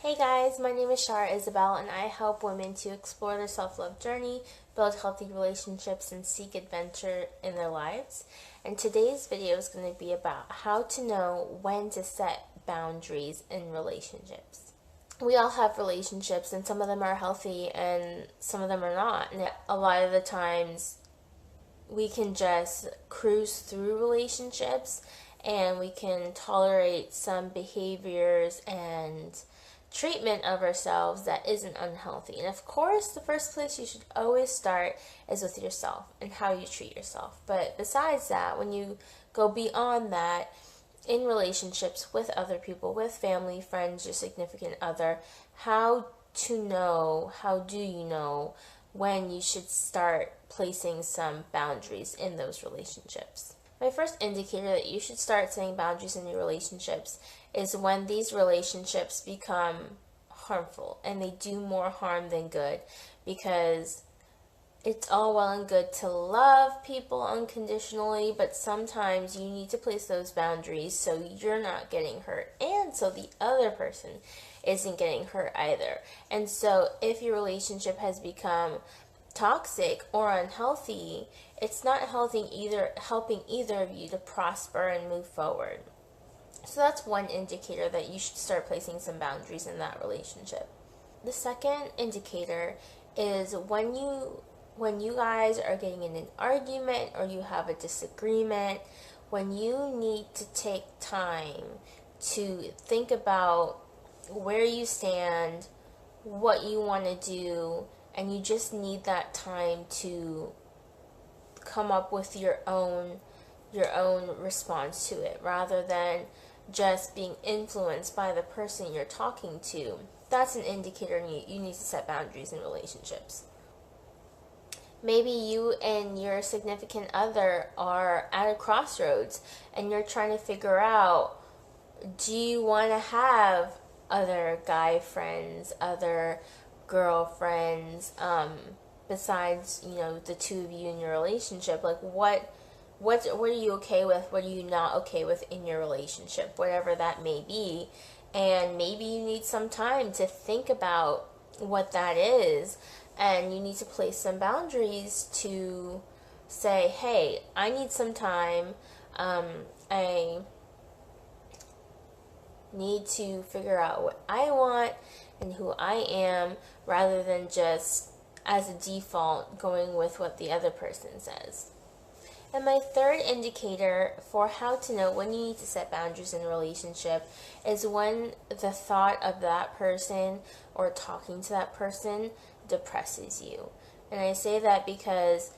Hey guys, my name is Shara Isabel and I help women to explore their self-love journey, build healthy relationships, and seek adventure in their lives. And today's video is going to be about how to know when to set boundaries in relationships. We all have relationships and some of them are healthy and some of them are not. And a lot of the times we can just cruise through relationships and we can tolerate some behaviors and treatment of ourselves that isn't unhealthy. And of course, the first place you should always start is with yourself and how you treat yourself. But besides that, when you go beyond that, in relationships with other people, with family, friends, your significant other, how do you know when you should start placing some boundaries in those relationships? My first indicator that you should start setting boundaries in your relationships is when these relationships become harmful and they do more harm than good, because it's all well and good to love people unconditionally, but sometimes you need to place those boundaries so you're not getting hurt and so the other person isn't getting hurt either. And so if your relationship has become toxic or unhealthy, it's not helping either of you to prosper and move forward. So that's one indicator that you should start placing some boundaries in that relationship. The second indicator is when you guys are getting in an argument or you have a disagreement, when you need to take time to think about where you stand, what you want to do, and you just need that time to come up with your own response to it rather than just being influenced by the person you're talking to. That's an indicator you need to set boundaries in relationships. Maybe you and your significant other are at a crossroads and you're trying to figure out, do you want to have other guy friends, other girlfriends, besides, the two of you in your relationship? Like what are you okay with? What are you not okay with in your relationship? Whatever that may be. And maybe you need some time to think about what that is, and you need to place some boundaries to say, hey, I need some time. I need to figure out what I want and who I am, rather than just as a default going with what the other person says. And my third indicator for how to know when you need to set boundaries in a relationship is when the thought of that person or talking to that person depresses you. And I say that because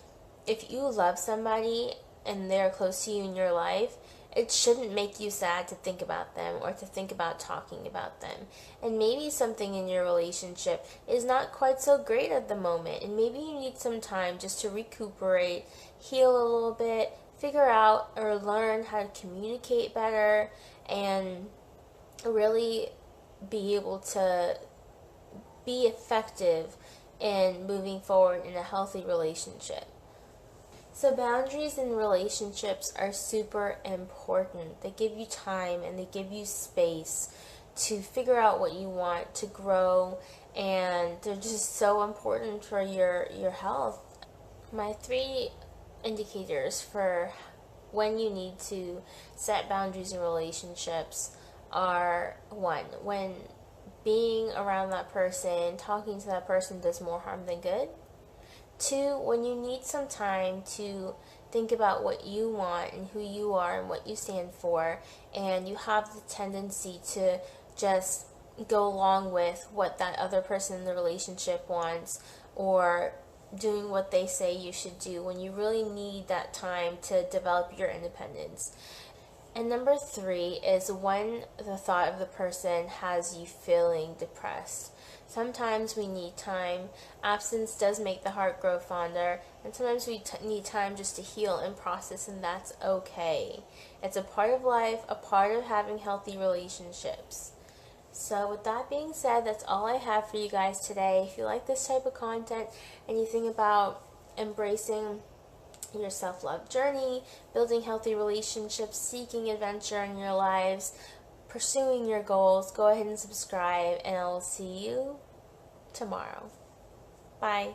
if you love somebody and they're close to you in your life, it shouldn't make you sad to think about them or to think about talking about them. And maybe something in your relationship is not quite so great at the moment, and maybe you need some time just to recuperate, heal a little bit, figure out or learn how to communicate better, and really be able to be effective in moving forward in a healthy relationship. So boundaries in relationships are super important. They give you time and they give you space to figure out what you want, to grow, and they're just so important for your health. My three indicators for when you need to set boundaries in relationships are: one, when being around that person, talking to that person does more harm than good. Two, when you need some time to think about what you want and who you are and what you stand for, and you have the tendency to just go along with what that other person in the relationship wants, or doing what they say you should do, when you really need that time to develop your independence. And number three is when the thought of the person has you feeling depressed. Sometimes we need time. Absence does make the heart grow fonder, and sometimes we need time just to heal and process, and that's okay. It's a part of life, a part of having healthy relationships. So with that being said, that's all I have for you guys today. If you like this type of content and you think about embracing your self-love journey, building healthy relationships, seeking adventure in your lives, pursuing your goals, go ahead and subscribe, and I'll see you tomorrow. Bye.